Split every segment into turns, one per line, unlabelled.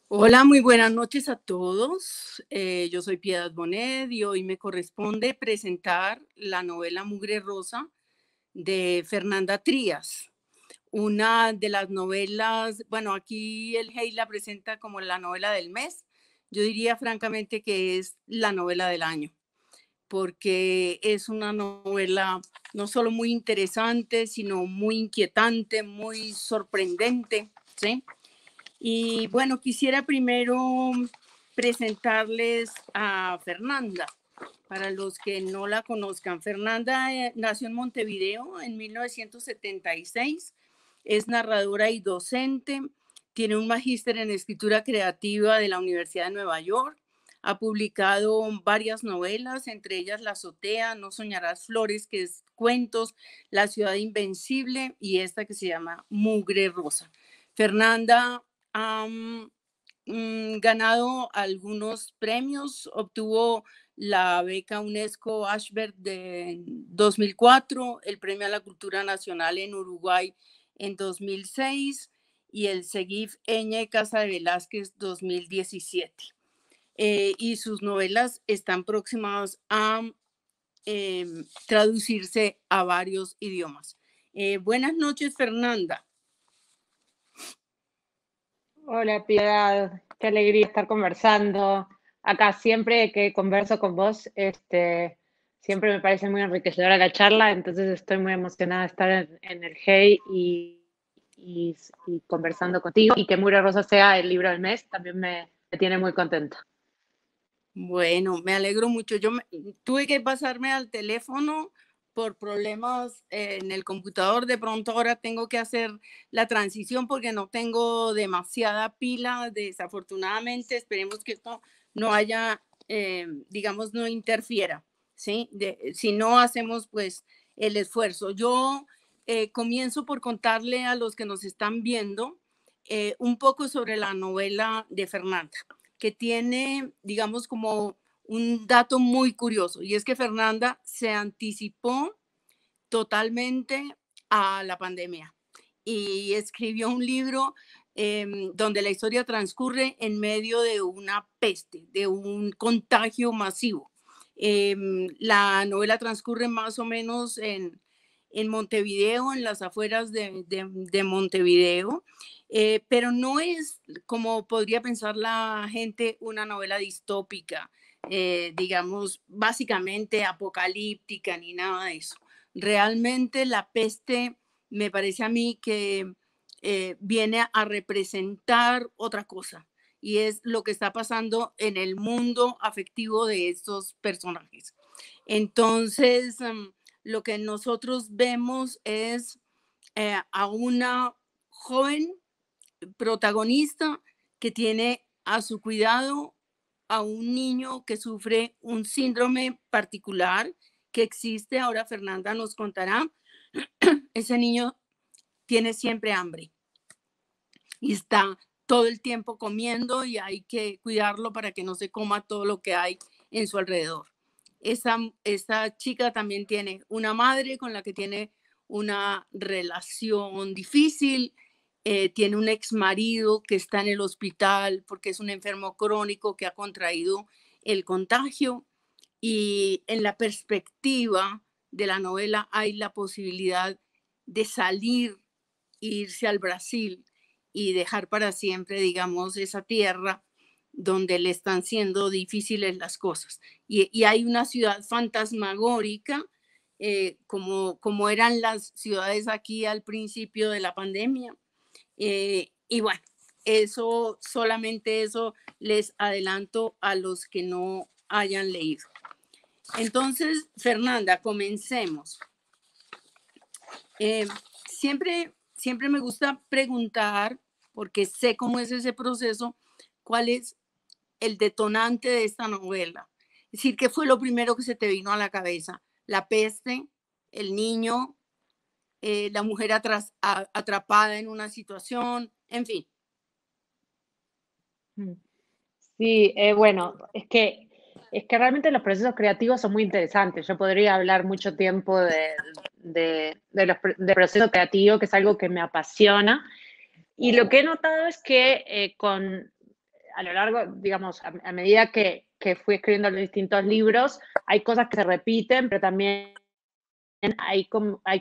Hola, muy buenas noches a todos. Yo soy Piedad Bonet y hoy me corresponde presentar la novela Mugre Rosa de Fernanda Trías, una de las novelas, bueno, aquí el Hey la presenta como la novela del mes. Yo diría francamente que es la novela del año, porque es una novela no solo muy interesante, sino muy inquietante, muy sorprendente, ¿sí? Y bueno, quisiera primero presentarles a Fernanda. Para los que no la conozcan, Fernanda nació en Montevideo en 1976, es narradora y docente, tiene un magíster en escritura creativa de la Universidad de Nueva York, ha publicado varias novelas, entre ellas La azotea, No soñarás flores, que es cuentos, La ciudad invencible y esta que se llama Mugre Rosa. Fernanda ha ganado algunos premios, obtuvo la beca UNESCO Ashberg de 2004, el Premio a la Cultura Nacional en Uruguay en 2006 y el Seguif Eñe Casa de Velázquez 2017. Y sus novelas están próximas a traducirse a varios idiomas. Buenas noches, Fernanda.
Hola Piedad, qué alegría estar conversando. Acá siempre que converso con vos, siempre me parece muy enriquecedora la charla, entonces estoy muy emocionada de estar en el Hey y conversando contigo. Y que Mugre Rosa sea el libro del mes, también me tiene muy contenta.
Bueno, me alegro mucho. Tuve que pasarme al teléfono por problemas en el computador. De pronto ahora tengo que hacer la transición porque no tengo demasiada pila, desafortunadamente. Esperemos que esto no haya, digamos, no interfiera, ¿sí? Si no hacemos pues el esfuerzo. Yo comienzo por contarle a los que nos están viendo un poco sobre la novela de Fernanda, que tiene, digamos, como un dato muy curioso, y es que Fernanda se anticipó totalmente a la pandemia y escribió un libro donde la historia transcurre en medio de una peste, de un contagio masivo. La novela transcurre más o menos en Montevideo, en las afueras de Montevideo, pero no es, como podría pensar la gente, una novela distópica, digamos, básicamente apocalíptica ni nada de eso. Realmente la peste me parece a mí que viene a representar otra cosa y es lo que está pasando en el mundo afectivo de estos personajes. Entonces, lo que nosotros vemos es a una joven protagonista que tiene a su cuidado a un niño que sufre un síndrome particular que existe. Ahora Fernanda nos contará. Ese niño tiene siempre hambre y está todo el tiempo comiendo y hay que cuidarlo para que no se coma todo lo que hay en su alrededor. Esta chica también tiene una madre con la que tiene una relación difícil, tiene un ex marido que está en el hospital porque es un enfermo crónico que ha contraído el contagio, y en la perspectiva de la novela hay la posibilidad de salir e irse al Brasil y dejar para siempre, digamos, esa tierra donde le están siendo difíciles las cosas. Y hay una ciudad fantasmagórica, como eran las ciudades aquí al principio de la pandemia. Y bueno, eso, solamente eso les adelanto a los que no hayan leído. Entonces, Fernanda, comencemos. Siempre me gusta preguntar, porque sé cómo es ese proceso, cuál es el detonante de esta novela. Es decir, ¿qué fue lo primero que se te vino a la cabeza? ¿La peste, el niño, la mujer atrapada en una situación, en fin?
Sí, bueno, es que realmente los procesos creativos son muy interesantes. Yo podría hablar mucho tiempo del proceso creativo, que es algo que me apasiona. Y lo que he notado es que a lo largo, digamos, a medida que fui escribiendo los distintos libros, hay cosas que se repiten, pero también hay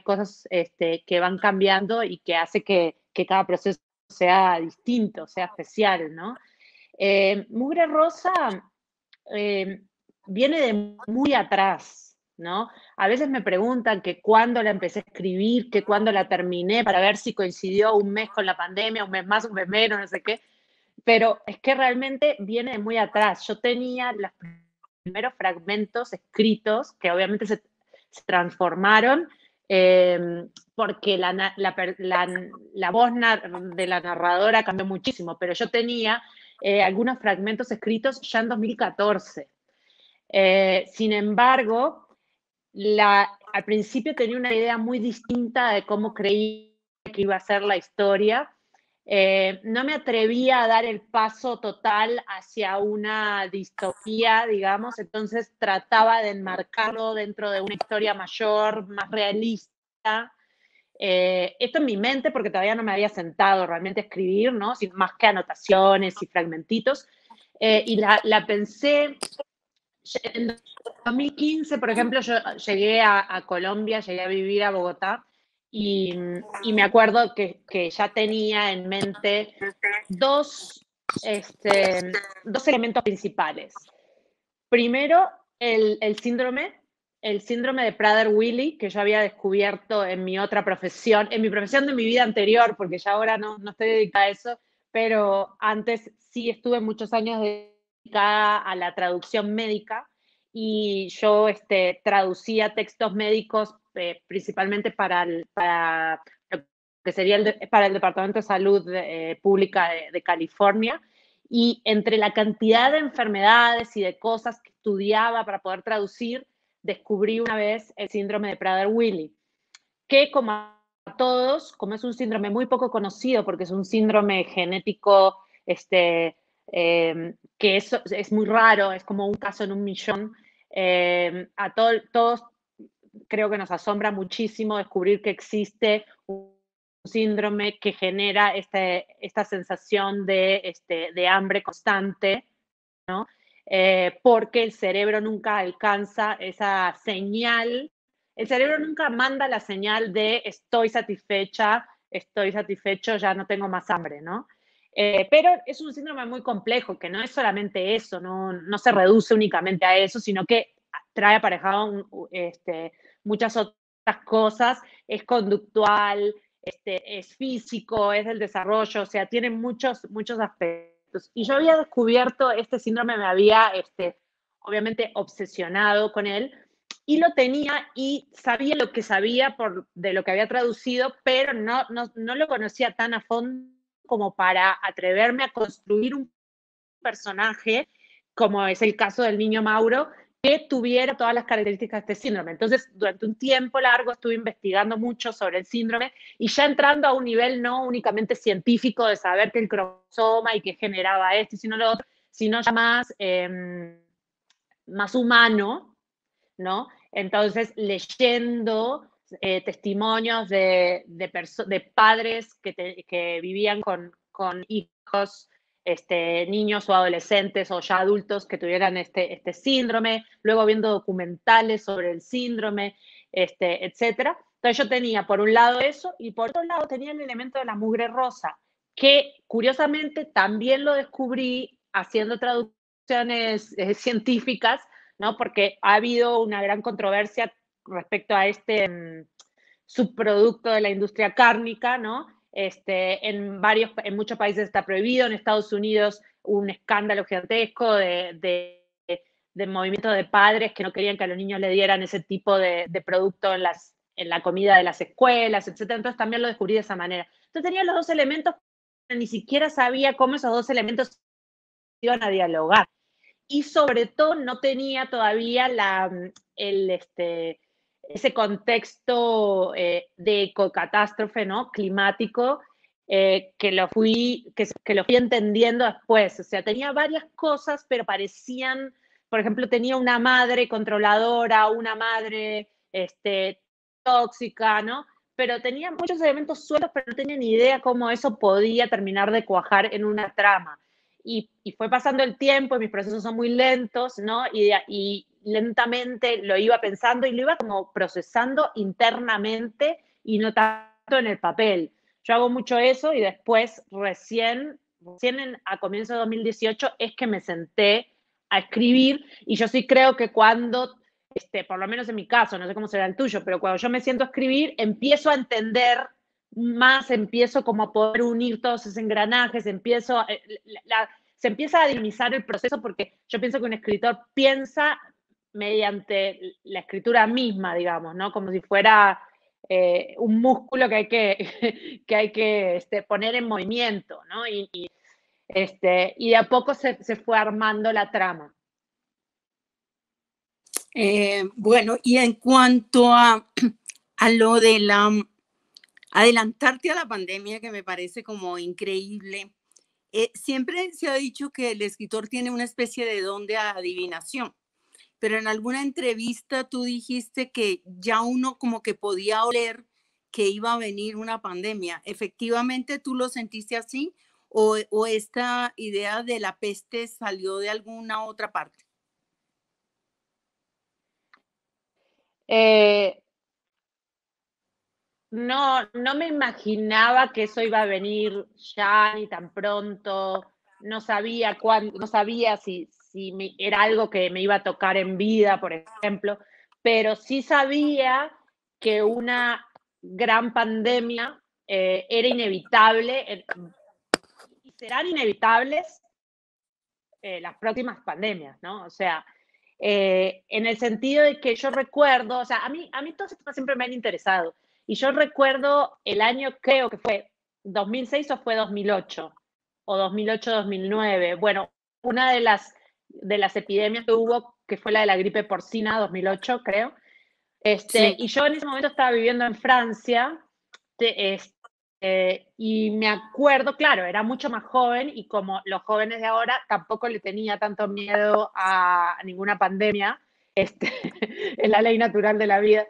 cosas que van cambiando y que hace que cada proceso sea distinto, sea especial, ¿no? Mugre Rosa eh, viene de muy atrás, ¿no? A veces me preguntan que cuándo la empecé a escribir, que cuándo la terminé, para ver si coincidió un mes con la pandemia, un mes más, un mes menos, no sé qué. Pero es que realmente viene de muy atrás. Yo tenía los primeros fragmentos escritos, que obviamente se transformaron, porque la voz de la narradora cambió muchísimo, pero yo tenía algunos fragmentos escritos ya en 2014. Sin embargo, al principio tenía una idea muy distinta de cómo creía que iba a ser la historia. No me atrevía a dar el paso total hacia una distopía, digamos, entonces trataba de enmarcarlo dentro de una historia mayor, más realista. Esto en mi mente, porque todavía no me había sentado realmente a escribir, ¿no? Sin más que anotaciones y fragmentitos. Y la pensé en 2015, por ejemplo, yo llegué a Colombia, llegué a vivir a Bogotá y me acuerdo que ya tenía en mente dos, dos elementos principales. Primero, el síndrome de Prader-Willi, que yo había descubierto en mi otra profesión, en mi profesión de mi vida anterior, porque ya ahora no estoy dedicada a eso, pero antes sí estuve muchos años dedicada a la traducción médica y yo traducía textos médicos principalmente para lo que sería para el Departamento de Salud Pública de California. Y entre la cantidad de enfermedades y de cosas que estudiaba para poder traducir, descubrí una vez el síndrome de Prader-Willi, que como a todos, como es un síndrome muy poco conocido, porque es un síndrome genético que es muy raro, es como un caso en un millón, todos creo que nos asombra muchísimo descubrir que existe un síndrome que genera esta sensación de hambre constante, ¿no? Porque el cerebro nunca alcanza esa señal, el cerebro nunca manda la señal de estoy satisfecha, estoy satisfecho, ya no tengo más hambre, ¿no? Pero es un síndrome muy complejo, que no es solamente eso, no se reduce únicamente a eso, sino que trae aparejado muchas otras cosas, es conductual, es físico, es del desarrollo, o sea, tiene muchos aspectos. Y yo había descubierto este síndrome, me había, obviamente, obsesionado con él, y lo tenía y sabía lo que sabía de lo que había traducido, pero no lo conocía tan a fondo como para atreverme a construir un personaje, como es el caso del niño Mauro, que tuviera todas las características de este síndrome. Entonces, durante un tiempo largo estuve investigando mucho sobre el síndrome y ya entrando a un nivel no únicamente científico de saber que el cromosoma y que generaba esto y sino lo otro, sino ya más humano, ¿no? Entonces, leyendo testimonios de padres que vivían con hijos, niños o adolescentes o ya adultos que tuvieran este síndrome, luego viendo documentales sobre el síndrome, etcétera. Entonces yo tenía por un lado eso y por otro lado tenía el elemento de la mugre rosa, que curiosamente también lo descubrí haciendo traducciones científicas, ¿no? Porque ha habido una gran controversia respecto a este subproducto de la industria cárnica, ¿no? En muchos países está prohibido, en Estados Unidos un escándalo gigantesco de movimiento de padres que no querían que a los niños le dieran ese tipo de producto en la comida de las escuelas, etc. Entonces también lo descubrí de esa manera. Entonces tenía los dos elementos, pero ni siquiera sabía cómo esos dos elementos iban a dialogar. Y sobre todo no tenía todavía ese contexto de ecocatástrofe, ¿no? Climático, que lo fui entendiendo después. O sea, tenía varias cosas, pero parecían, por ejemplo, tenía una madre controladora, una madre tóxica, ¿no? Pero tenía muchos elementos sueltos, pero no tenía ni idea cómo eso podía terminar de cuajar en una trama. Y fue pasando el tiempo y mis procesos son muy lentos, ¿no? Y lentamente lo iba pensando y lo iba como procesando internamente y no tanto en el papel. Yo hago mucho eso y después a comienzos de 2018 es que me senté a escribir y yo sí creo que cuando por lo menos en mi caso, no sé cómo será el tuyo, pero cuando yo me siento a escribir, empiezo a entender más, empiezo como a poder unir todos esos engranajes, se empieza a dinamizar el proceso porque yo pienso que un escritor piensa mediante la escritura misma, digamos, ¿no? Como si fuera un músculo que hay que, que, hay que poner en movimiento, ¿no? Y de a poco se fue armando la trama.
Bueno, y en cuanto a lo de adelantarte a la pandemia, que me parece como increíble, siempre se ha dicho que el escritor tiene una especie de don de adivinación, pero en alguna entrevista tú dijiste que ya uno como que podía oler que iba a venir una pandemia. ¿Efectivamente tú lo sentiste así o esta idea de la peste salió de alguna otra parte?
Eh, no me imaginaba que eso iba a venir ya ni tan pronto. No sabía cuándo, no sabía si era algo que me iba a tocar en vida, por ejemplo, pero sí sabía que una gran pandemia era inevitable y serán inevitables las próximas pandemias, ¿no? O sea, en el sentido de que yo recuerdo, o sea, a mí todos estos temas siempre me han interesado. Y yo recuerdo el año, creo que fue 2006 o fue 2008, o 2008-2009. Bueno, una de las epidemias que hubo, que fue la de la gripe porcina, 2008, creo.
Sí.
Y yo en ese momento estaba viviendo en Francia, y me acuerdo, claro, era mucho más joven y como los jóvenes de ahora tampoco le tenía tanto miedo a ninguna pandemia, este, es la ley natural de la vida,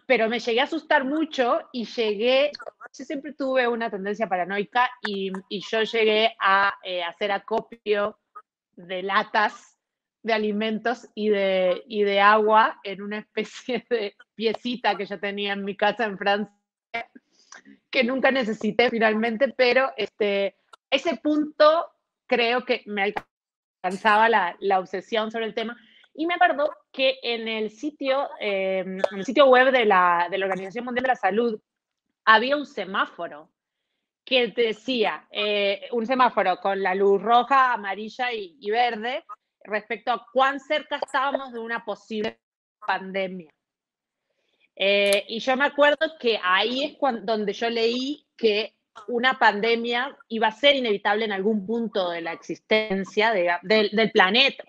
pero me llegué a asustar mucho y yo siempre tuve una tendencia paranoica y yo llegué a hacer acopio de latas de alimentos y de agua en una especie de piecita que yo tenía en mi casa en Francia, que nunca necesité finalmente, pero ese punto creo que me alcanzaba la obsesión sobre el tema. Y me acuerdo que en el sitio web de la Organización Mundial de la Salud había un semáforo que decía, un semáforo con la luz roja, amarilla y verde, respecto a cuán cerca estábamos de una posible pandemia. Y yo me acuerdo que ahí es donde yo leí que una pandemia iba a ser inevitable en algún punto de la existencia del planeta.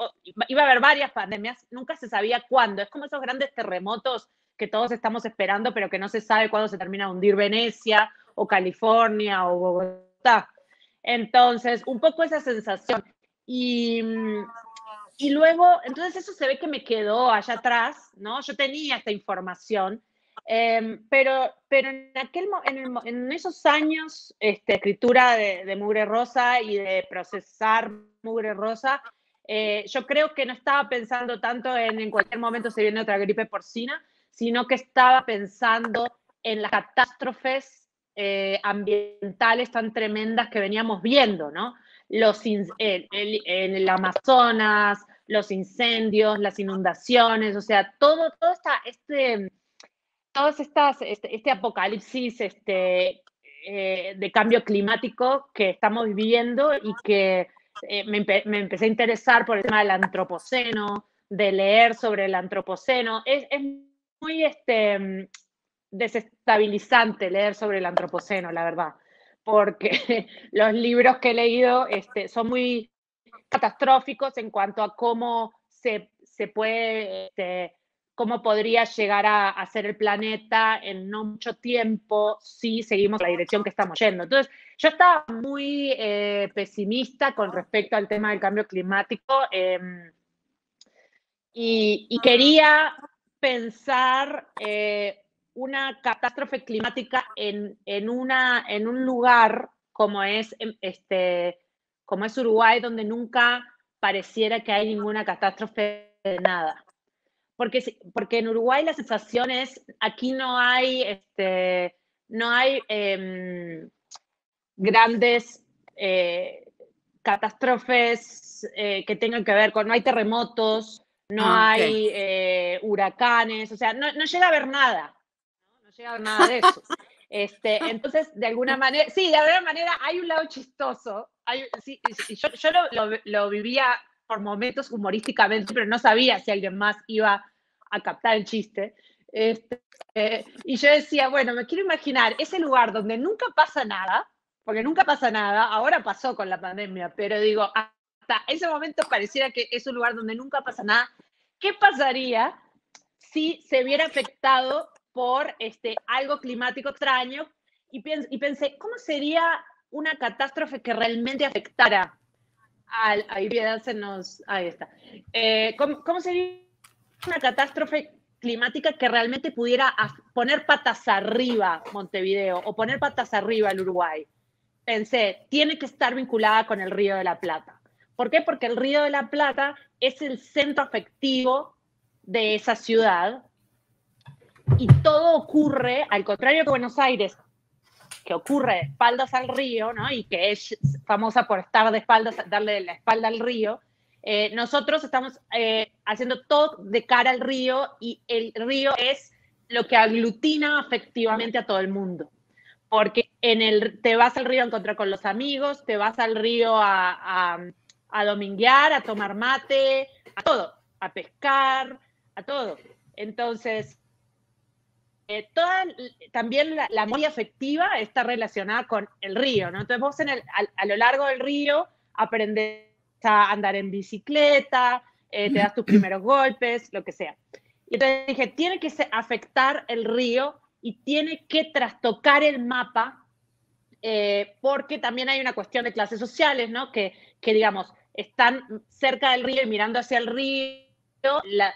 Iba a haber varias pandemias, nunca se sabía cuándo. Es como esos grandes terremotos que todos estamos esperando, pero que no se sabe cuándo se termina de hundir Venecia o California o Bogotá. Entonces, un poco esa sensación. Y luego, entonces eso se ve que me quedó allá atrás, ¿no? Yo tenía esta información, pero en esos años, escritura de Mugre Rosa y de procesar Mugre Rosa, yo creo que no estaba pensando tanto en cualquier momento se viene otra gripe porcina, sino que estaba pensando en las catástrofes ambientales tan tremendas que veníamos viendo, ¿no? En el Amazonas, los incendios, las inundaciones, o sea, este apocalipsis de cambio climático que estamos viviendo y que me empecé a interesar por el tema del antropoceno, de leer sobre el antropoceno. Es muy desestabilizante leer sobre el antropoceno, la verdad, porque los libros que he leído son muy catastróficos en cuanto a cómo se puede, cómo podría llegar a ser el planeta en no mucho tiempo si seguimos la dirección que estamos yendo. Entonces, yo estaba muy pesimista con respecto al tema del cambio climático y quería pensar una catástrofe climática en un lugar como es, como es Uruguay, donde nunca pareciera que hay ninguna catástrofe de nada. Porque en Uruguay la sensación es, aquí no hay, grandes catástrofes que tengan que ver con, no hay terremotos, no
Ah, ok.
hay huracanes, o sea, no llega a haber nada, no llega a haber nada de eso. Entonces, de alguna manera, sí, de alguna manera hay un lado chistoso. Sí, yo lo vivía por momentos humorísticamente, pero no sabía si alguien más iba a captar el chiste. Y yo decía, bueno, me quiero imaginar ese lugar donde nunca pasa nada, porque nunca pasa nada, ahora pasó con la pandemia, pero digo, hasta ese momento pareciera que es un lugar donde nunca pasa nada. ¿Qué pasaría si se viera afectado por algo climático extraño? Y pensé, ¿cómo sería una catástrofe que realmente afectara ahí ahí está. ¿Cómo sería una catástrofe climática que realmente pudiera poner patas arriba Montevideo o poner patas arriba el Uruguay? Pensé, tiene que estar vinculada con el Río de la Plata. ¿Por qué? Porque el Río de la Plata es el centro afectivo de esa ciudad y todo ocurre, al contrario que Buenos Aires, que ocurre de espaldas al río, ¿no? Y que es famosa por estar de espaldas, darle la espalda al río. Nosotros estamos haciendo todo de cara al río y el río es lo que aglutina afectivamente a todo el mundo. Porque te vas al río a encontrar con los amigos, te vas al río a dominguear, a tomar mate, a todo, a pescar, a todo. Entonces, también la memoria afectiva está relacionada con el río, ¿no? Entonces vos a lo largo del río aprendes a andar en bicicleta, te das tus primeros golpes, lo que sea. Y entonces dije, tiene que afectar el río y tiene que trastocar el mapa, porque también hay una cuestión de clases sociales, ¿no? Que digamos, están cerca del río y mirando hacia el río,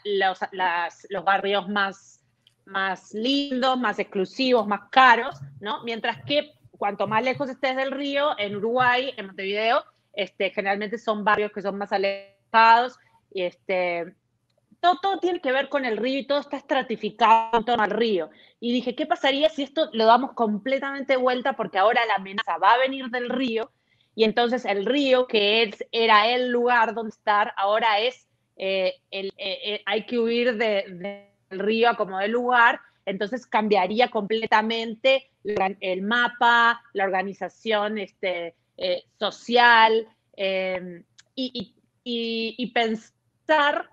los barrios más lindos, más exclusivos, más caros, ¿no? Mientras que cuanto más lejos estés del río, en Uruguay, en Montevideo, generalmente son barrios que son más alejados, y todo tiene que ver con el río y todo está estratificado en torno al río. Y dije, ¿qué pasaría si esto lo damos completamente vuelta? Porque ahora la amenaza va a venir del río y entonces el río, que era el lugar donde estar, ahora es, hay que huir del río a como del lugar, entonces cambiaría completamente el mapa, la organización social, y pensar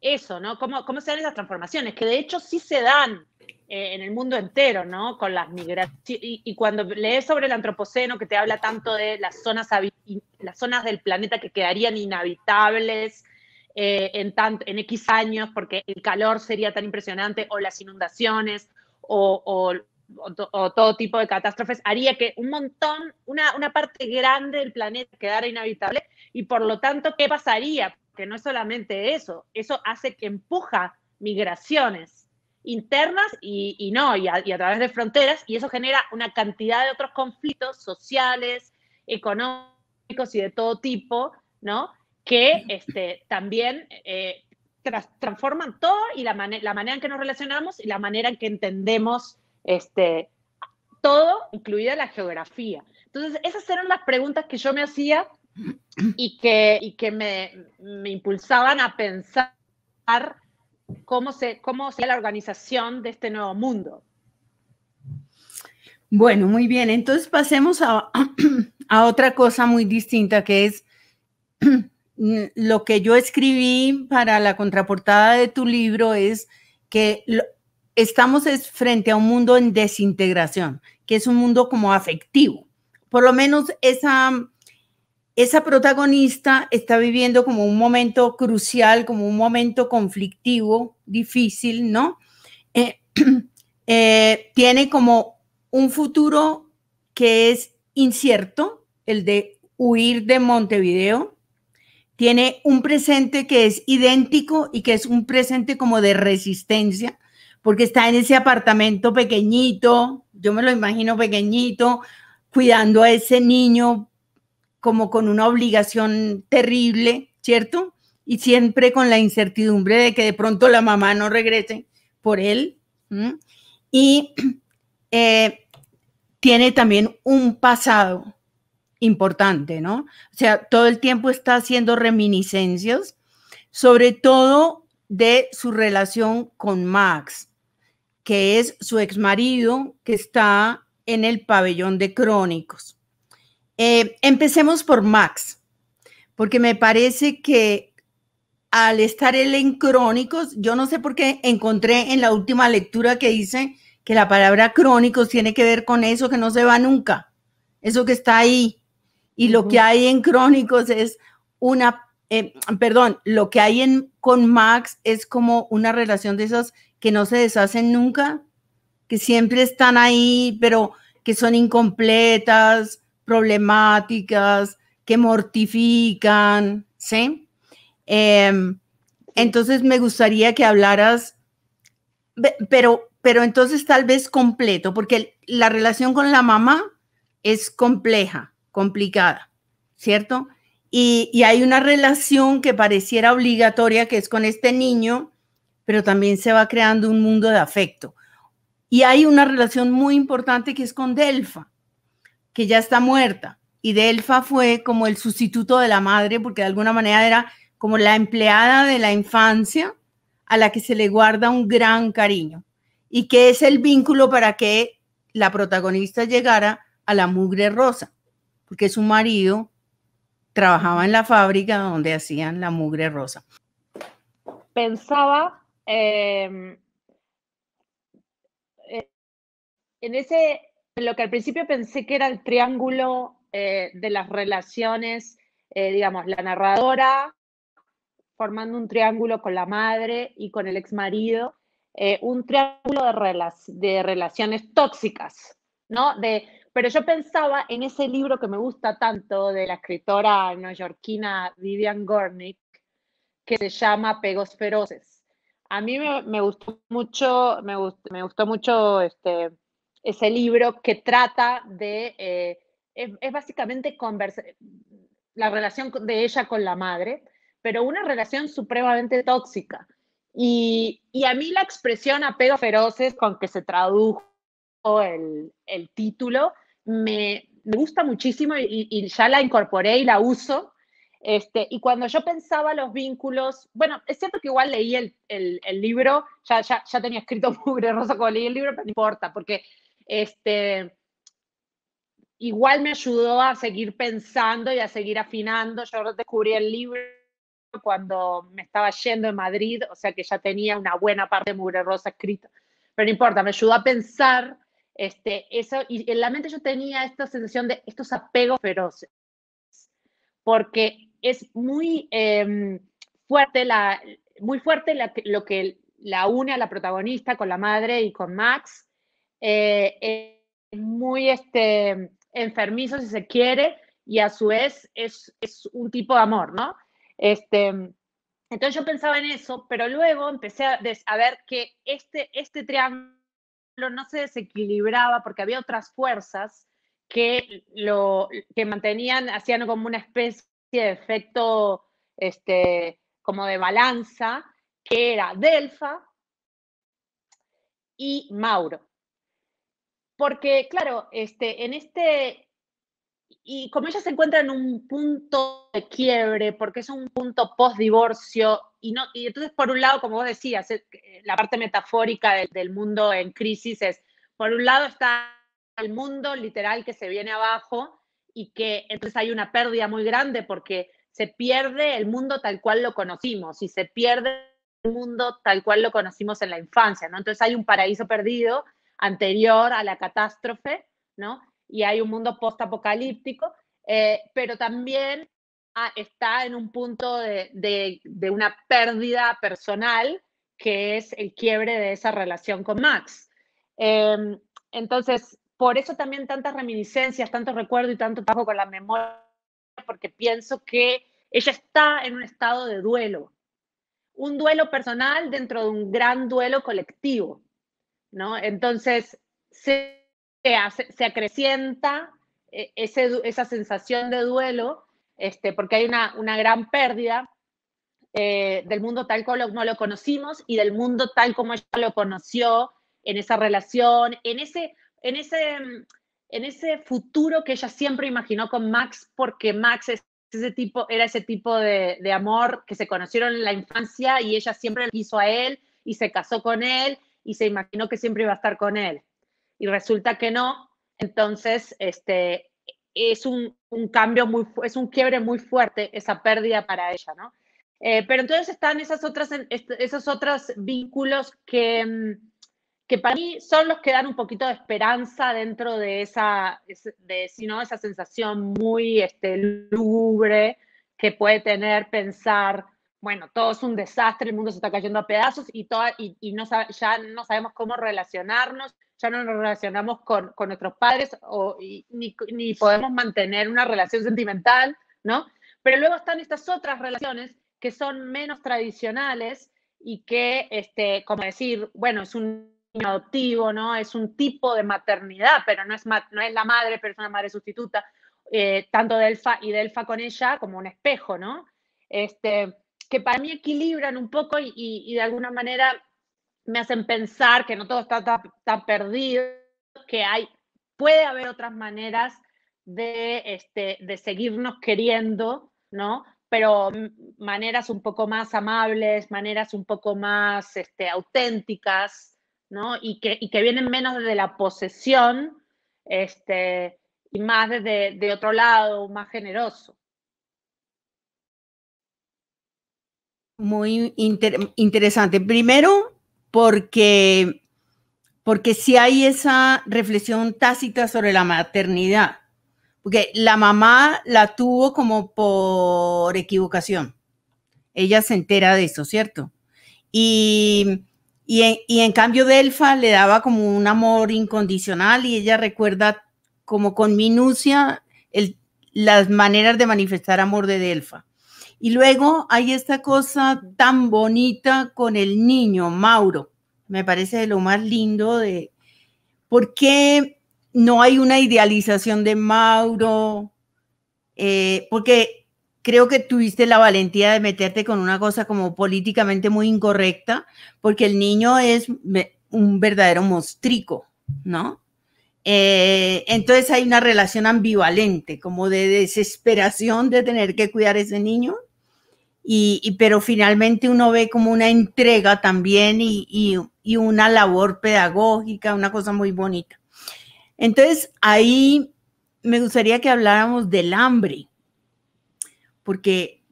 eso, ¿no? ¿Cómo se dan esas transformaciones? Que de hecho sí se dan en el mundo entero, ¿no? Con las migraciones. Y cuando lees sobre el antropoceno, que te habla tanto de las zonas del planeta que quedarían inhabitables en X años, porque el calor sería tan impresionante, o las inundaciones, o todo tipo de catástrofes, haría que una parte grande del planeta quedara inhabitable, y por lo tanto, ¿qué pasaría? Que no es solamente eso hace que empuja migraciones internas y a través de fronteras, y eso genera una cantidad de otros conflictos sociales, económicos y de todo tipo, ¿no? Que también transforman todo, y la manera en que nos relacionamos y la manera en que entendemos todo, incluida la geografía. Entonces, esas eran las preguntas que yo me hacía y que me impulsaban a pensar cómo sería la organización de este nuevo mundo.
Bueno, muy bien. Entonces pasemos a otra cosa muy distinta, que es lo que yo escribí para la contraportada de tu libro, es que estamos frente a un mundo en desintegración, que es un mundo como afectivo. Por lo menos esa protagonista está viviendo como un momento crucial, como un momento conflictivo, difícil, ¿no? Tiene como un futuro que es incierto, el de huir de Montevideo.
tiene un presente que es idéntico y que es un presente como de resistencia, porque está en ese apartamento pequeñito, yo me lo imagino pequeñito, cuidando a ese niño como con una obligación terrible, ¿cierto? Y siempre con la incertidumbre de que de pronto la mamá no regrese por él. ¿Mm? Y tiene también un pasado importante, ¿no? O sea, todo el tiempo está haciendo reminiscencias, sobre todo de su relación con Max, que es su exmarido que está en el pabellón de Crónicos. Empecemos por Max, porque me parece que al estar él en Crónicos, yo no sé por qué encontré en la última lectura que hice que la palabra Crónicos tiene que ver con eso que no se va nunca, eso que está ahí. Y lo que hay en Crónicos es lo que hay con Max es como una relación de esas que no se deshacen nunca, que siempre están ahí, pero que son incompletas, problemáticas, que mortifican, ¿sí? Entonces me gustaría que hablaras, pero entonces tal vez completo, porque la relación con la mamá es compleja, complicada, ¿cierto? Y hay una relación que pareciera obligatoria, que es con este niño, pero también se va creando un mundo de afecto. Y hay una relación muy importante que es con Delfa, que ya está muerta. Y Delfa fue como el sustituto de la madre, porque de alguna manera era como la empleada de la infancia a la que se le guarda un gran cariño. Y que es el vínculo para que la protagonista llegara a la Mugre Rosa, porque su marido trabajaba en la fábrica donde hacían la Mugre Rosa.
Pensaba en lo que al principio pensé que era el triángulo de las relaciones, digamos, la narradora formando un triángulo con la madre y con el exmarido, un triángulo de relaciones tóxicas, ¿no? Pero yo pensaba en ese libro que me gusta tanto de la escritora neoyorquina Vivian Gornick, que se llama Apegos Feroces. A mí me gustó mucho, me gustó mucho ese libro que trata de, es básicamente la relación de ella con la madre, pero una relación supremamente tóxica. Y a mí la expresión apegos feroces con que se tradujo el título me gusta muchísimo y ya la incorporé y la uso. Y cuando yo pensaba los vínculos, bueno, es cierto que igual leí el libro, ya tenía escrito Mugre Rosa cuando leí el libro, pero no importa, porque igual me ayudó a seguir pensando y a seguir afinando. Yo descubrí el libro cuando me estaba yendo de Madrid, o sea que ya tenía una buena parte de Mugre Rosa escrita, pero no importa, me ayudó a pensar eso, y en la mente yo tenía esta sensación de estos apegos feroces, porque es muy fuerte, lo que la une a la protagonista con la madre y con Max. Es muy enfermizo, si se quiere, y a su vez es un tipo de amor, ¿no? Entonces yo pensaba en eso, pero luego empecé a ver que este triángulo no se desequilibraba porque había otras fuerzas que mantenían, hacían como una especie de efecto como de balanza, que era Delfa y Mauro. Porque, claro, y como ella se encuentra en un punto de quiebre, porque es un punto post-divorcio, y entonces, por un lado, como vos decías, la parte metafórica del mundo en crisis es, por un lado está el mundo literal que se viene abajo y que entonces hay una pérdida muy grande porque se pierde el mundo tal cual lo conocimos y se pierde el mundo tal cual lo conocimos en la infancia, ¿no? Entonces hay un paraíso perdido anterior a la catástrofe, ¿no? Y hay un mundo post-apocalíptico, pero también está en un punto de una pérdida personal, que es el quiebre de esa relación con Max. Entonces, por eso también tantas reminiscencias, tanto recuerdo y tanto trabajo con la memoria, porque pienso que ella está en un estado de duelo, un duelo personal dentro de un gran duelo colectivo, ¿no? Entonces, se acrecienta esa sensación de duelo, porque hay una gran pérdida del mundo tal como no lo conocimos y del mundo tal como ella lo conoció en esa relación, en ese futuro que ella siempre imaginó con Max, porque Max era ese tipo de amor que se conocieron en la infancia y ella siempre lo quiso a él y se casó con él y se imaginó que siempre iba a estar con él. Y resulta que no. Entonces, es un cambio es un quiebre muy fuerte esa pérdida para ella, ¿no? Pero entonces están esos otros vínculos que para mí son los que dan un poquito de esperanza dentro de esa sensación muy lúgubre que puede tener pensar, bueno, todo es un desastre, el mundo se está cayendo a pedazos y ya no sabemos cómo relacionarnos, ya no nos relacionamos con nuestros padres ni podemos mantener una relación sentimental, ¿no? Pero luego están estas otras relaciones que son menos tradicionales y que, como decir, bueno, es un niño adoptivo, ¿no? Es un tipo de maternidad, pero no es la madre, pero es una madre sustituta, tanto Delfa y Delfa con ella como un espejo, ¿no? Que para mí equilibran un poco y de alguna manera me hacen pensar que no todo está tan perdido, que puede haber otras maneras de seguirnos queriendo, ¿no? Pero maneras un poco más amables, maneras un poco más auténticas, ¿no? Y que vienen menos desde la posesión y más de otro lado, más generoso.
Muy interesante. Primero, porque sí hay esa reflexión tácita sobre la maternidad. Porque la mamá la tuvo como por equivocación. Ella se entera de eso, ¿cierto? Y en cambio Delfa le daba como un amor incondicional y ella recuerda como con minucia las maneras de manifestar amor de Delfa. Y luego hay esta cosa tan bonita con el niño, Mauro. Me parece de lo más lindo de por qué no hay una idealización de Mauro, porque creo que tuviste la valentía de meterte con una cosa como políticamente muy incorrecta, porque el niño es un verdadero mostrico, ¿no? Entonces hay una relación ambivalente, como de desesperación de tener que cuidar a ese niño, pero finalmente uno ve como una entrega también y una labor pedagógica, una cosa muy bonita. Entonces ahí me gustaría que habláramos del hambre, porque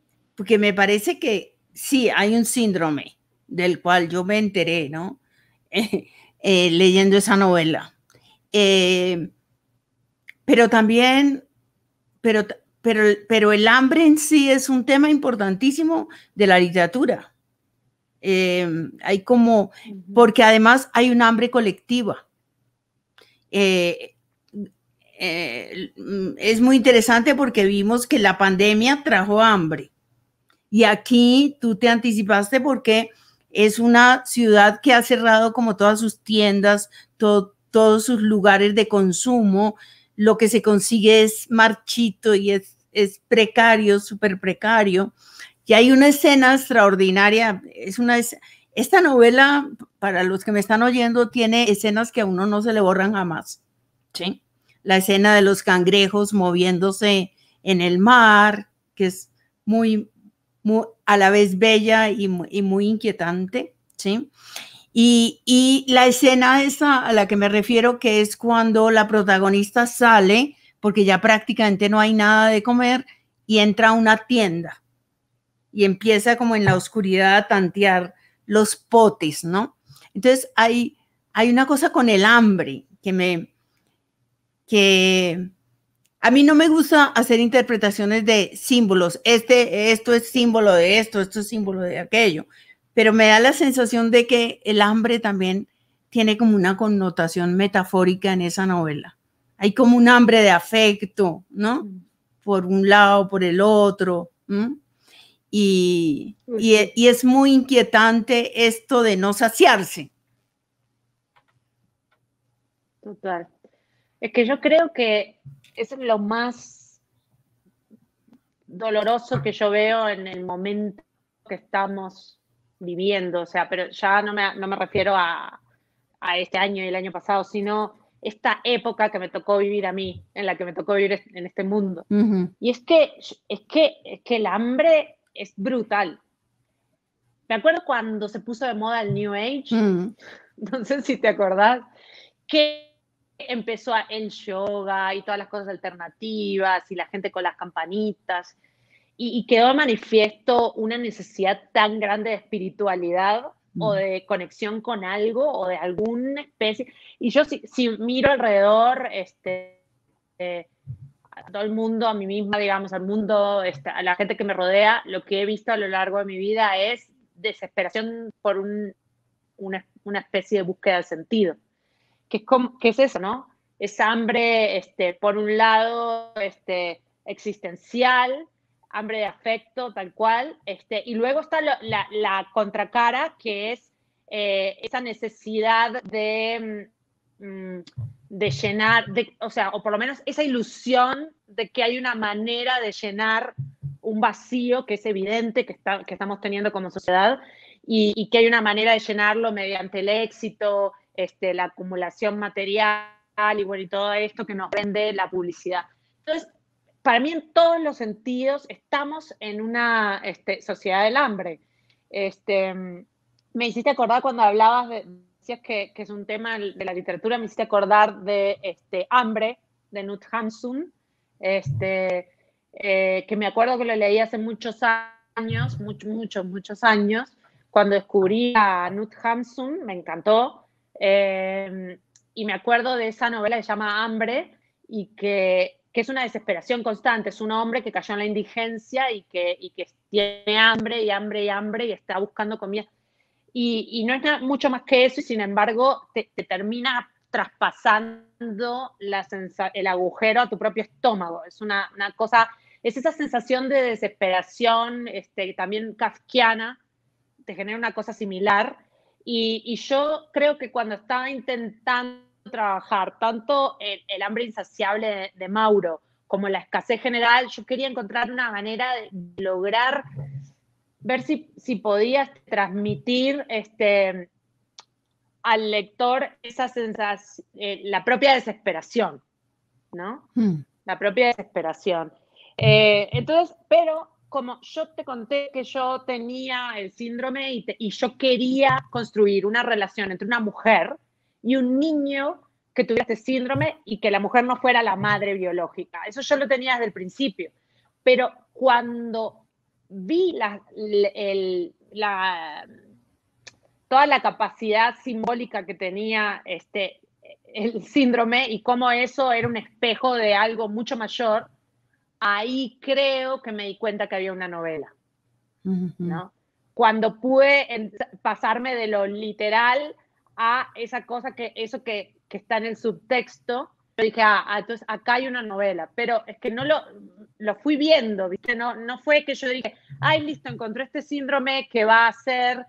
me parece que sí, hay un síndrome del cual yo me enteré, ¿no? Leyendo esa novela. Pero también, pero el hambre en sí es un tema importantísimo de la literatura. Hay como, porque además hay un hambre colectiva. Es muy interesante porque vimos que la pandemia trajo hambre. Y aquí tú te anticipaste porque es una ciudad que ha cerrado como todas sus tiendas, todos sus lugares de consumo. Lo que se consigue es marchito y es precario, súper precario. Y hay una escena extraordinaria. Esta novela, para los que me están oyendo, tiene escenas que a uno no se le borran jamás, ¿sí? La escena de los cangrejos moviéndose en el mar, que es muy a la vez bella y muy inquietante, ¿sí? Y la escena esa a la que me refiero, que es cuando la protagonista sale, porque ya prácticamente no hay nada de comer, y entra a una tienda y empieza como en la oscuridad a tantear los potes, ¿no? Entonces hay una cosa con el hambre que a mí no me gusta hacer interpretaciones de símbolos. Esto es símbolo de esto es símbolo de aquello. Pero me da la sensación de que el hambre también tiene como una connotación metafórica en esa novela. Hay como un hambre de afecto, ¿no? Por un lado, por el otro. y es muy inquietante esto de no saciarse.
Total. Es que yo creo que eso es lo más doloroso que yo veo en el momento que estamos viviendo, o sea, pero ya no me refiero a este año y el año pasado, sino esta época que me tocó vivir a mí, en la que me tocó vivir en este mundo. Y es que el hambre es brutal. Me acuerdo cuando se puso de moda el New Age, no sé si te acordás, que empezó el yoga y todas las cosas alternativas y la gente con las campanitas, y quedó manifiesto una necesidad tan grande de espiritualidad o de conexión con algo o de alguna especie. Y yo si miro alrededor, a todo el mundo, a mí misma, digamos, al mundo, a la gente que me rodea, lo que he visto a lo largo de mi vida es desesperación por una especie de búsqueda de sentido. ¿Qué es eso, no? Es hambre, por un lado, existencial, hambre de afecto, tal cual, y luego está la contracara, que es esa necesidad de llenar, o sea, o por lo menos esa ilusión de que hay una manera de llenar un vacío que es evidente que estamos teniendo como sociedad, y que hay una manera de llenarlo mediante el éxito, la acumulación material y bueno, y todo esto que nos vende la publicidad. Entonces, para mí en todos los sentidos estamos en una sociedad del hambre. Me hiciste acordar cuando hablabas decías que es un tema de la literatura, me hiciste acordar de Hambre, de Knut Hamsun, que me acuerdo que lo leí hace muchos años, muchos años, cuando descubrí a Knut Hamsun, me encantó, y me acuerdo de esa novela que se llama Hambre, y que es una desesperación constante. Es un hombre que cayó en la indigencia y que tiene hambre y está buscando comida. Y no es mucho más que eso, y sin embargo te termina traspasando el agujero a tu propio estómago. Es una cosa, es esa sensación de desesperación, también kafkiana, te genera una cosa similar. Y yo creo que cuando estaba intentando trabajar tanto el hambre insaciable de Mauro como la escasez general, yo quería encontrar una manera de lograr ver si podías transmitir al lector esa sensación, la propia desesperación, ¿no? La propia desesperación. Entonces, pero como yo te conté que yo tenía el síndrome y yo quería construir una relación entre una mujer y un niño que tuviera este síndrome y que la mujer no fuera la madre biológica. Eso yo lo tenía desde el principio. Pero cuando vi toda la capacidad simbólica que tenía el síndrome y cómo eso era un espejo de algo mucho mayor, ahí creo que me di cuenta que había una novela, ¿no? Cuando pude pasarme de lo literal a esa cosa eso que está en el subtexto, yo dije, entonces acá hay una novela, pero es que no lo fui viendo, ¿viste? No fue que yo dije, ay, listo, encontré este síndrome que va a ser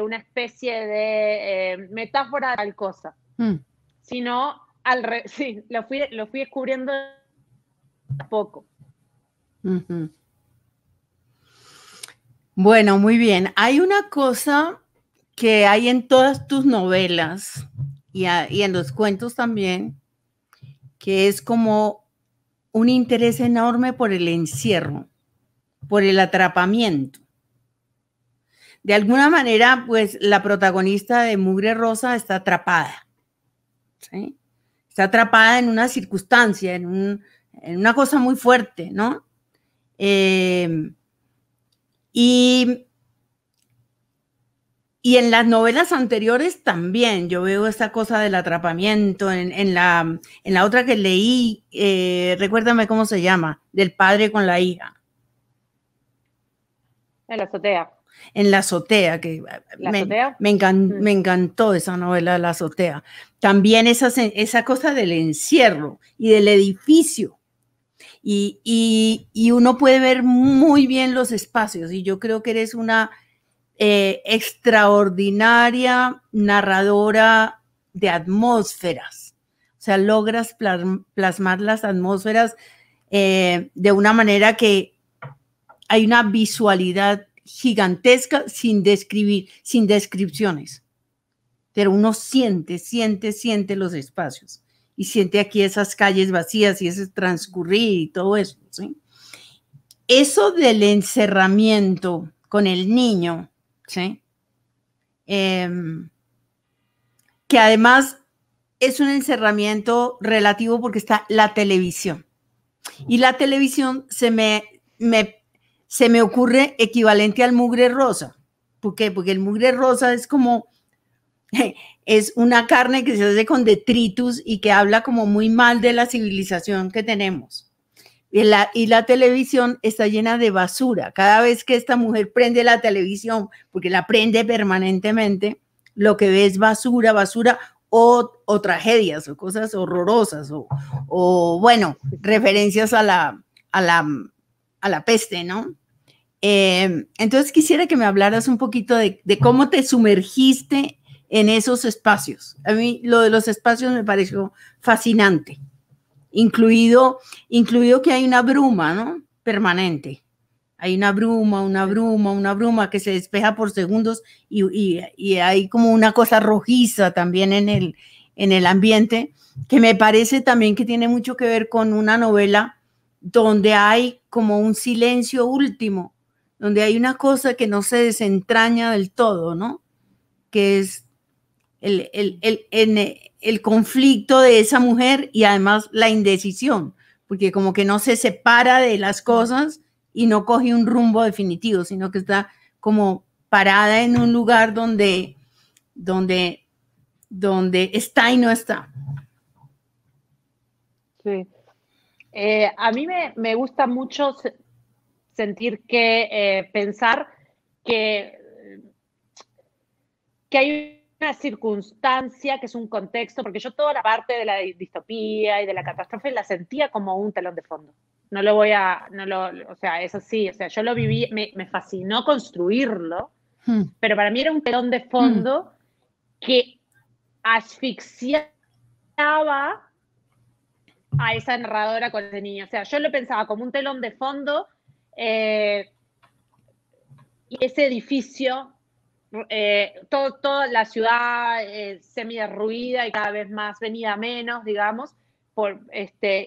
una especie de metáfora de tal cosa, sino sí, lo fui descubriendo a poco.
Bueno, muy bien. Hay una cosa que hay en todas tus novelas y en los cuentos también, que es como un interés enorme por el encierro, por el atrapamiento. De alguna manera, pues la protagonista de Mugre Rosa está atrapada, ¿sí? Está atrapada en una circunstancia, en una cosa muy fuerte, ¿no? Y en las novelas anteriores también yo veo esta cosa del atrapamiento. En la otra que leí, recuérdame cómo se llama, del padre con la hija.
En la azotea.
En la azotea, que me encantó esa novela, La azotea. También esa cosa del encierro y del edificio. y uno puede ver muy bien los espacios, y yo creo que eres una extraordinaria narradora de atmósferas. O sea, logras plasmar las atmósferas de una manera que hay una visualidad gigantesca sin describir, sin descripciones. Pero uno siente los espacios y siente aquí esas calles vacías y ese transcurrir y todo eso, ¿sí? Eso del encerramiento con el niño, ¿sí? Que además es un encerramiento relativo porque está la televisión. Y la televisión se me ocurre equivalente al mugre rosa. ¿Por qué? Porque el mugre rosa es como, es una carne que se hace con detritus y que habla como muy mal de la civilización que tenemos. Y la televisión está llena de basura. Cada vez que esta mujer prende la televisión, porque la prende permanentemente, lo que ve es basura, o tragedias o cosas horrorosas o bueno, referencias a la peste, ¿no? Entonces quisiera que me hablaras un poquito de cómo te sumergiste en esos espacios. A mí lo de los espacios me pareció fascinante, incluido que hay una bruma, ¿no? Permanente. Hay una bruma que se despeja por segundos y hay como una cosa rojiza también en el ambiente, que me parece también que tiene mucho que ver con una novela donde hay como un silencio último, donde hay una cosa que no se desentraña del todo, ¿no? Que es el conflicto de esa mujer y además la indecisión, porque como que no se separa de las cosas y no coge un rumbo definitivo, sino que está como parada en un lugar donde está y no está.
Sí. A mí me gusta mucho sentir que, pensar que hay una circunstancia que es un contexto, porque yo toda la parte de la distopía y de la catástrofe la sentía como un telón de fondo. O sea, es así, o sea, yo lo viví, me fascinó construirlo, pero para mí era un telón de fondo que asfixiaba a esa narradora con ese niño. O sea, yo lo pensaba como un telón de fondo y ese edificio, toda la ciudad semi derruida y cada vez más venida menos, digamos,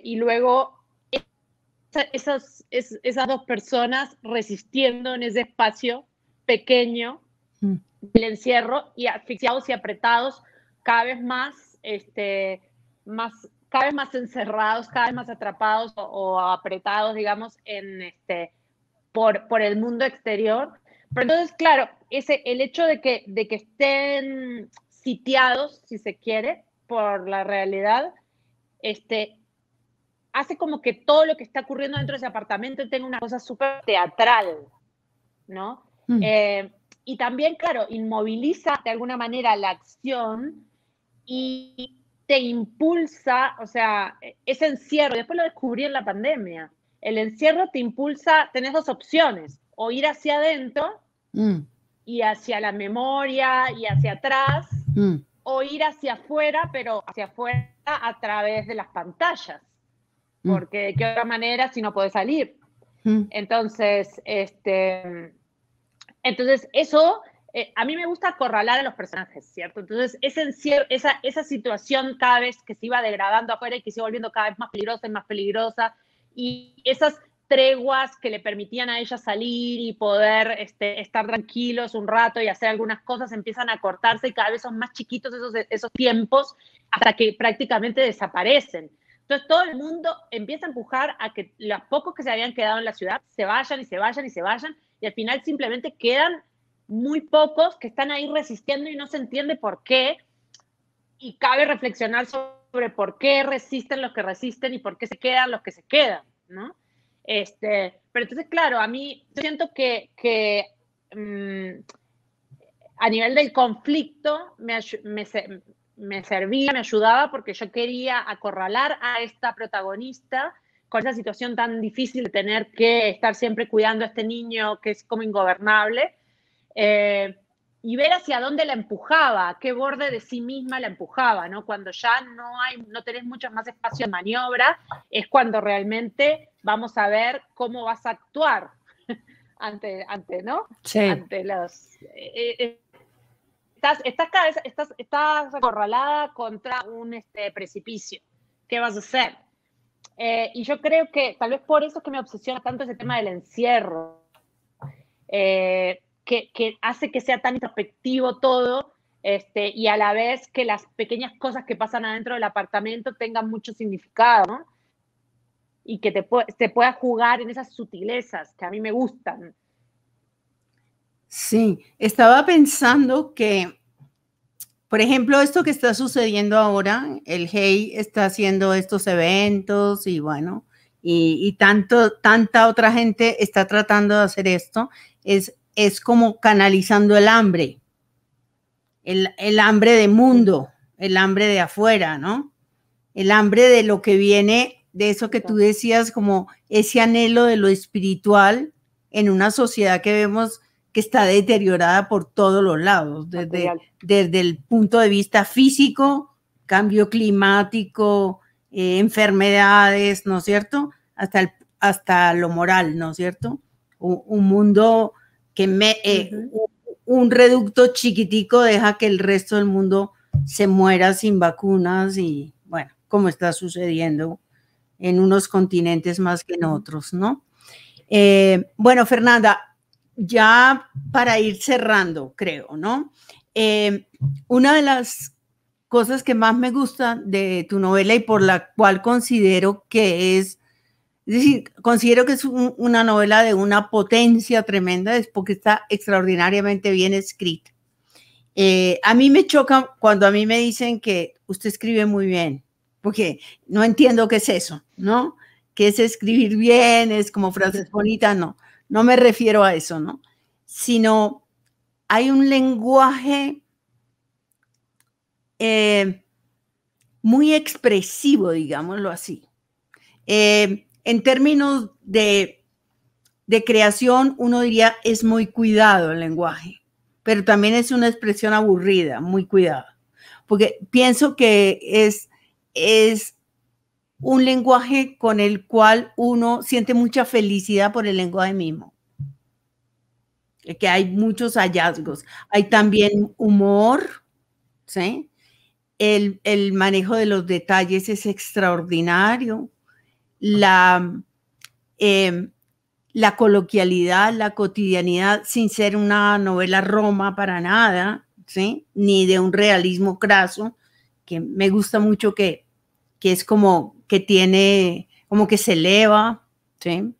y luego esas dos personas resistiendo en ese espacio pequeño del encierro y asfixiados y apretados, cada vez más, cada vez más encerrados, cada vez más atrapados o apretados, digamos, por el mundo exterior. Pero entonces, claro, el hecho de que estén sitiados, si se quiere, por la realidad, hace como que todo lo que está ocurriendo dentro de ese apartamento tenga una cosa súper teatral, ¿no? Y también, claro, inmoviliza de alguna manera la acción y te impulsa, o sea, ese encierro, después lo descubrí en la pandemia, el encierro te impulsa, tenés dos opciones, o ir hacia adentro y hacia la memoria y hacia atrás, o ir hacia afuera, pero hacia afuera a través de las pantallas, porque de qué otra manera si no podés salir. Entonces, eso, a mí me gusta acorralar a los personajes, ¿cierto? Entonces, esa situación cada vez que se iba degradando afuera y que se iba volviendo cada vez más peligrosa, y esas treguas que le permitían a ella salir y poder estar tranquilos un rato y hacer algunas cosas empiezan a cortarse y cada vez son más chiquitos esos tiempos hasta que prácticamente desaparecen. Entonces todo el mundo empieza a empujar a que los pocos que se habían quedado en la ciudad se vayan y se vayan y se vayan, y al final simplemente quedan muy pocos que están ahí resistiendo y no se entiende por qué, y cabe reflexionar sobre por qué resisten los que resisten y por qué se quedan los que se quedan, ¿no? Pero entonces, claro, a mí siento que a nivel del conflicto me servía, me ayudaba, porque yo quería acorralar a esta protagonista con esa situación tan difícil de tener que estar siempre cuidando a este niño que es como ingobernable, y ver hacia dónde la empujaba, a qué borde de sí misma la empujaba, ¿no? Cuando ya no tenés mucho más espacio de maniobra, es cuando realmente vamos a ver cómo vas a actuar ante ¿no?
Sí.
Ante los... estás acorralada contra un precipicio. ¿Qué vas a hacer? Y yo creo que tal vez por eso es que me obsesiona tanto ese tema del encierro, que hace que sea tan introspectivo todo, y a la vez que las pequeñas cosas que pasan adentro del apartamento tengan mucho significado, ¿no? Y que te puedas jugar en esas sutilezas que a mí me gustan.
Sí, estaba pensando que, por ejemplo, esto que está sucediendo ahora, el Hey está haciendo estos eventos y bueno, y tanta otra gente está tratando de hacer esto, es como canalizando el hambre de mundo, el hambre de afuera, ¿no? El hambre de lo que viene, de eso que tú decías, como ese anhelo de lo espiritual en una sociedad que vemos que está deteriorada por todos los lados, desde el punto de vista físico, cambio climático, enfermedades, ¿no es cierto? Hasta lo moral, ¿no es cierto? Un mundo que un reducto chiquitico deja que el resto del mundo se muera sin vacunas y, bueno, como está sucediendo en unos continentes más que en otros, ¿no? Bueno, Fernanda, ya para ir cerrando, creo, ¿no? Una de las cosas que más me gusta de tu novela y por la cual considero que es decir, considero que es una novela de una potencia tremenda, es porque está extraordinariamente bien escrita. A mí me choca cuando a mí me dicen que usted escribe muy bien, porque no entiendo qué es eso, ¿no? ¿Qué es escribir bien? Es como frases bonitas, no me refiero a eso, ¿no? Sino hay un lenguaje muy expresivo, digámoslo así. En términos de creación, uno diría es muy cuidado el lenguaje, pero también es una expresión aburrida, muy cuidada, porque pienso que es un lenguaje con el cual uno siente mucha felicidad por el lenguaje mismo, que hay muchos hallazgos. Hay también humor, ¿sí? El manejo de los detalles es extraordinario. La coloquialidad, la cotidianidad, sin ser una novela Roma para nada, ¿sí? Ni de un realismo craso, que me gusta mucho que es como que tiene, como que se eleva, ¿sí?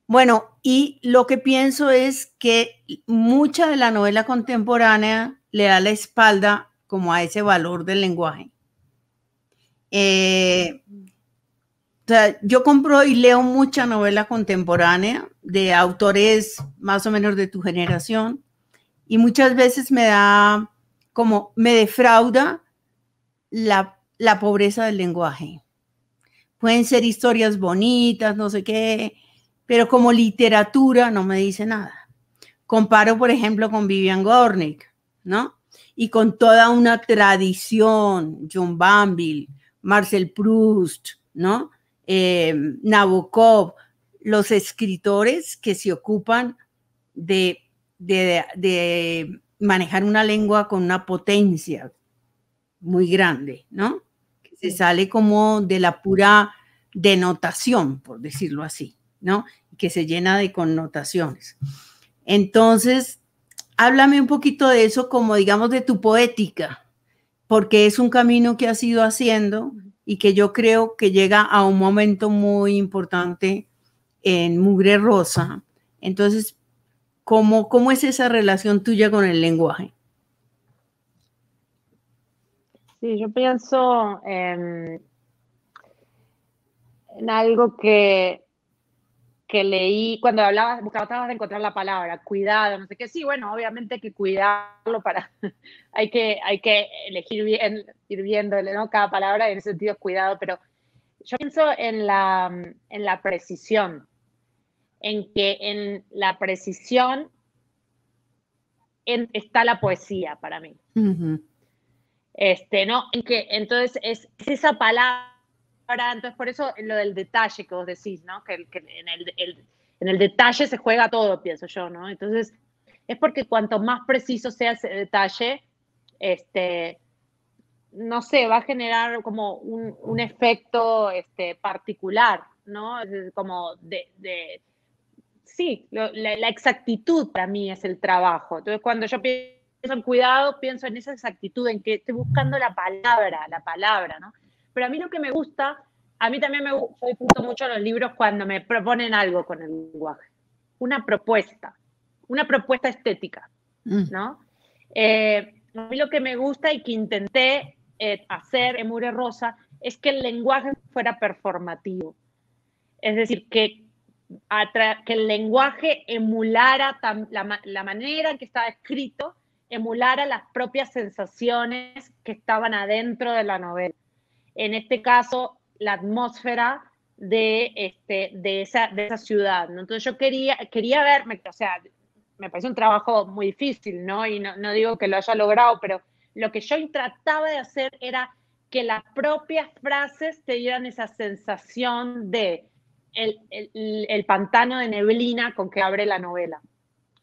Bueno, y lo que pienso es que mucha de la novela contemporánea le da la espalda como a ese valor del lenguaje. O sea, yo compro y leo mucha novela contemporánea de autores más o menos de tu generación y muchas veces me defrauda la pobreza del lenguaje. Pueden ser historias bonitas, no sé qué, pero como literatura no me dice nada. Comparo, por ejemplo, con Vivian Gornick, ¿no? Y con toda una tradición, John Banville, Marcel Proust, ¿no? Nabokov, los escritores que se ocupan de manejar una lengua con una potencia muy grande, ¿no? Que se sale como de la pura denotación, por decirlo así, ¿no? Que se llena de connotaciones. Entonces, háblame un poquito de eso, como digamos de tu poética, porque es un camino que has ido haciendo y que yo creo que llega a un momento muy importante en Mugre Rosa. Entonces, ¿cómo es esa relación tuya con el lenguaje?
Sí, yo pienso en algo que leí cuando tratabas de encontrar la palabra, cuidado, no sé qué. Sí, bueno, obviamente hay que cuidarlo hay que elegir bien, ir viendo, ¿no? Cada palabra en ese sentido es cuidado, pero yo pienso en la precisión, en que en la precisión está la poesía para mí.
Ujú.
¿No? En que entonces es esa palabra, entonces por eso lo del detalle que vos decís, ¿no? Que en el detalle se juega todo, pienso yo, ¿no? Entonces, es porque cuanto más preciso sea ese detalle, no sé, va a generar como un efecto particular, ¿no? Es como sí, la exactitud para mí es el trabajo. Entonces, cuando yo pienso en cuidado, pienso en esa exactitud, en que estoy buscando la palabra, ¿no? Pero a mí lo que me gusta, a mí también yo disfruto mucho los libros cuando me proponen algo con el lenguaje, una propuesta estética, ¿no? A mí lo que me gusta y que intenté hacer en Mure Rosa es que el lenguaje fuera performativo. Es decir, que el lenguaje emulara la manera en que estaba escrito, emulara las propias sensaciones que estaban adentro de la novela. En este caso, la atmósfera de esa ciudad, ¿no? Entonces yo quería ver, o sea, me parece un trabajo muy difícil, ¿no? Y no digo que lo haya logrado, pero lo que yo trataba de hacer era que las propias frases te dieran esa sensación de el pantano de neblina con que abre la novela,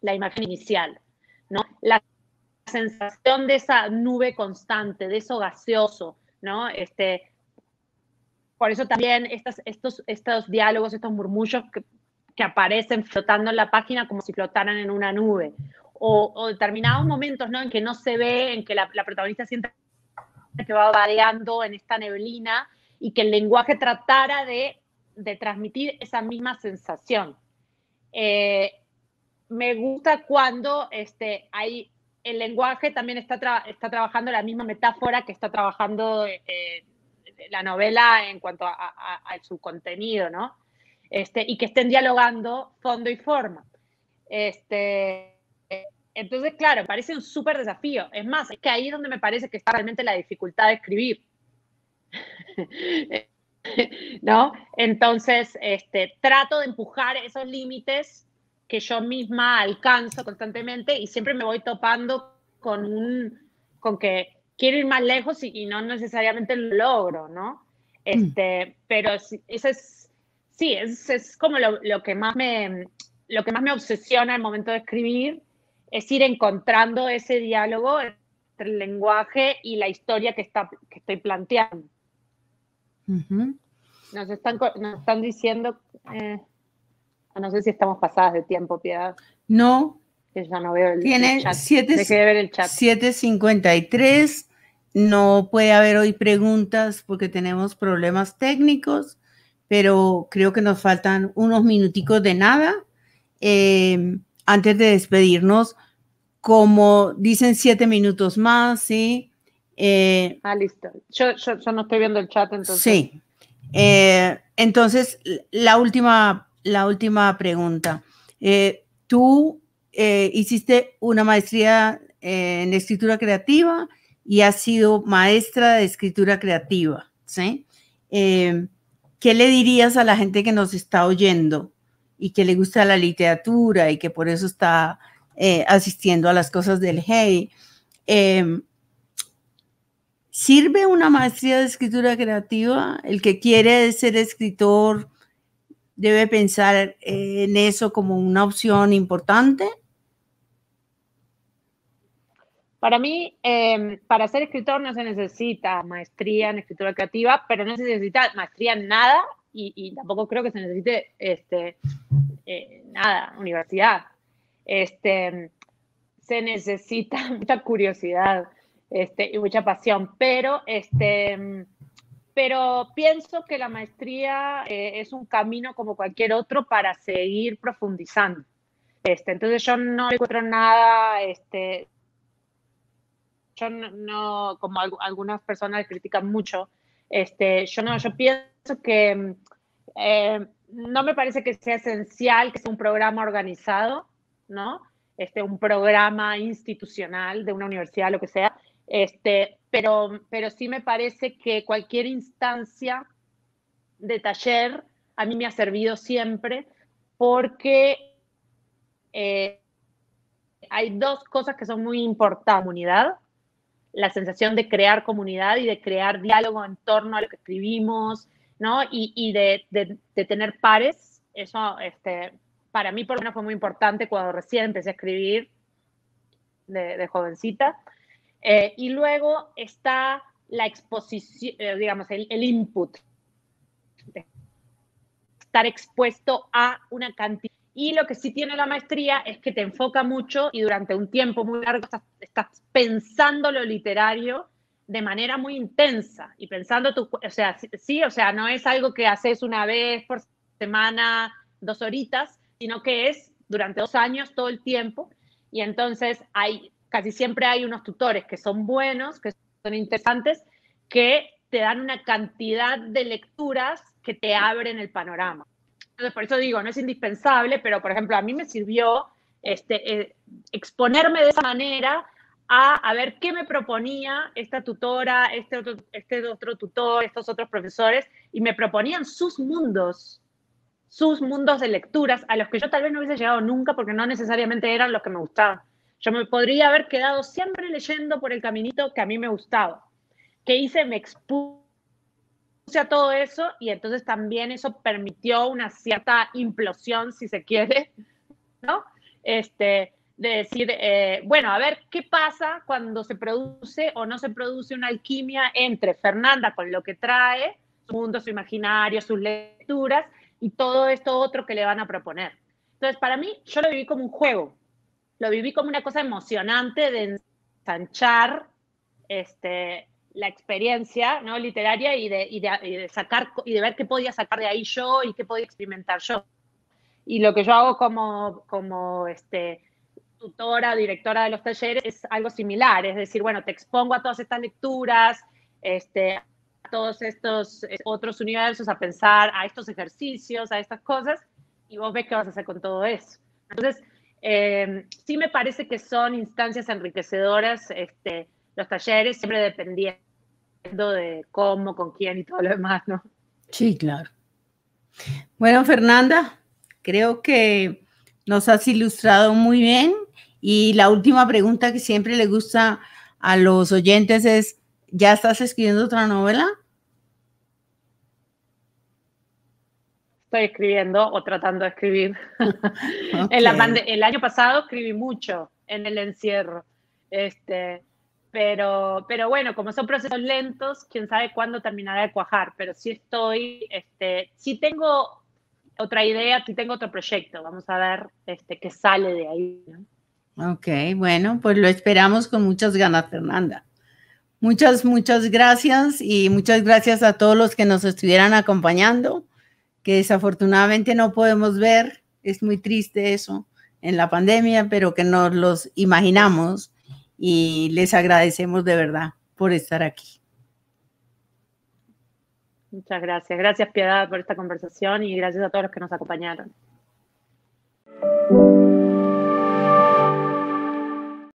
la imagen inicial, ¿no? La sensación de esa nube constante, de eso gaseoso, ¿no? Por eso también estos diálogos, estos murmullos que aparecen flotando en la página como si flotaran en una nube. O determinados momentos, ¿no? En que no se ve, en que la protagonista siente que va vadeando en esta neblina y que el lenguaje tratara de transmitir esa misma sensación. Me gusta cuando el lenguaje también está trabajando la misma metáfora que está trabajando la novela en cuanto a su contenido, ¿no? Y que estén dialogando fondo y forma. Entonces, claro, parece un súper desafío. Es más, es que ahí es donde me parece que está realmente la dificultad de escribir. ¿No? Entonces, trato de empujar esos límites que yo misma alcanzo constantemente y siempre me voy topando con que quiero ir más lejos y no necesariamente lo logro, ¿no? Pero eso es como lo que más me obsesiona al momento de escribir, es ir encontrando ese diálogo entre el lenguaje y la historia que estoy planteando.
Ujú.
Nos están diciendo, no sé si estamos pasadas de tiempo, Piedad.
No,
Que ya no veo el
tiene
chat.
7,
Dejé de ver el chat.
7:53. No puede haber hoy preguntas porque tenemos problemas técnicos, pero creo que nos faltan unos minuticos de nada. Antes de despedirnos, como dicen 7 minutos más, ¿sí?
Listo. Yo no estoy viendo el chat, entonces.
Sí. Entonces, la última pregunta. Tú hiciste una maestría en escritura creativa y has sido maestra de escritura creativa, ¿sí? ¿Qué le dirías a la gente que nos está oyendo y que le gusta la literatura y que por eso está asistiendo a las cosas del Hey? ¿Sirve una maestría de escritura creativa? El que quiere ser escritor debe pensar en eso como una opción importante.
Para mí, para ser escritor no se necesita maestría en escritura creativa, pero no se necesita maestría en nada y tampoco creo que se necesite nada, universidad. Se necesita mucha curiosidad y mucha pasión, pero pienso que la maestría es un camino como cualquier otro para seguir profundizando. Entonces yo no encuentro nada, yo no como algunas personas critican mucho, yo pienso que no me parece que sea esencial que sea un programa organizado, ¿no? Un programa institucional de una universidad, lo que sea, pero sí me parece que cualquier instancia de taller a mí me ha servido siempre porque hay dos cosas que son muy importantes. Comunidad, la sensación de crear comunidad y de crear diálogo en torno a lo que escribimos, ¿no? Y de tener pares. Eso, para mí, por lo menos, fue muy importante cuando recién empecé a escribir de jovencita. Y luego está la exposición, digamos, el input, estar expuesto a una cantidad. Y lo que sí tiene la maestría es que te enfoca mucho y durante un tiempo muy largo estás pensando lo literario de manera muy intensa y pensando o sea, sí, o sea, no es algo que haces una vez por semana, 2 horitas, sino que es durante 2 años todo el tiempo. Y entonces casi siempre hay unos tutores que son buenos, que son interesantes, que te dan una cantidad de lecturas que te abren el panorama. Entonces, por eso digo, no es indispensable, pero, por ejemplo, a mí me sirvió exponerme de esa manera a ver qué me proponía esta tutora, este otro tutor, estos otros profesores, y me proponían sus mundos de lecturas a los que yo tal vez no hubiese llegado nunca porque no necesariamente eran los que me gustaban. Yo me podría haber quedado siempre leyendo por el caminito que a mí me gustaba. ¿Qué hice? Me expuse a todo eso y entonces también eso permitió una cierta implosión, si se quiere, ¿no? De decir, bueno, a ver qué pasa cuando se produce o no se produce una alquimia entre Fernanda con lo que trae, su mundo, su imaginario, sus lecturas y todo esto otro que le van a proponer. Entonces, para mí, yo lo viví como un juego, lo viví como una cosa emocionante de ensanchar la experiencia, ¿no?, literaria y de sacar y de ver qué podía sacar de ahí yo y qué podía experimentar yo. Y lo que yo hago como tutora, directora de los talleres es algo similar, es decir, bueno, te expongo a todas estas lecturas, a todos estos otros universos, a pensar, a estos ejercicios, a estas cosas, y vos ves qué vas a hacer con todo eso. Entonces, sí me parece que son instancias enriquecedoras, los talleres, siempre dependiendo de cómo, con quién y todo lo demás, ¿no?
Sí, claro. Bueno, Fernanda, creo que nos has ilustrado muy bien y la última pregunta que siempre le gusta a los oyentes es, ¿ya estás escribiendo otra novela?
Estoy escribiendo o tratando de escribir. Okay. El año pasado escribí mucho en el encierro. Pero bueno, como son procesos lentos, quién sabe cuándo terminará de cuajar, pero sí estoy, sí tengo otra idea, sí tengo otro proyecto, vamos a ver qué sale de ahí, ¿no?
Ok, bueno, pues lo esperamos con muchas ganas, Fernanda. Muchas gracias y muchas gracias a todos los que nos estuvieran acompañando, que desafortunadamente no podemos ver, es muy triste eso en la pandemia, pero que nos los imaginamos y les agradecemos de verdad por estar aquí.
Muchas gracias. Gracias, Piedad, por esta conversación y gracias a todos los que nos acompañaron.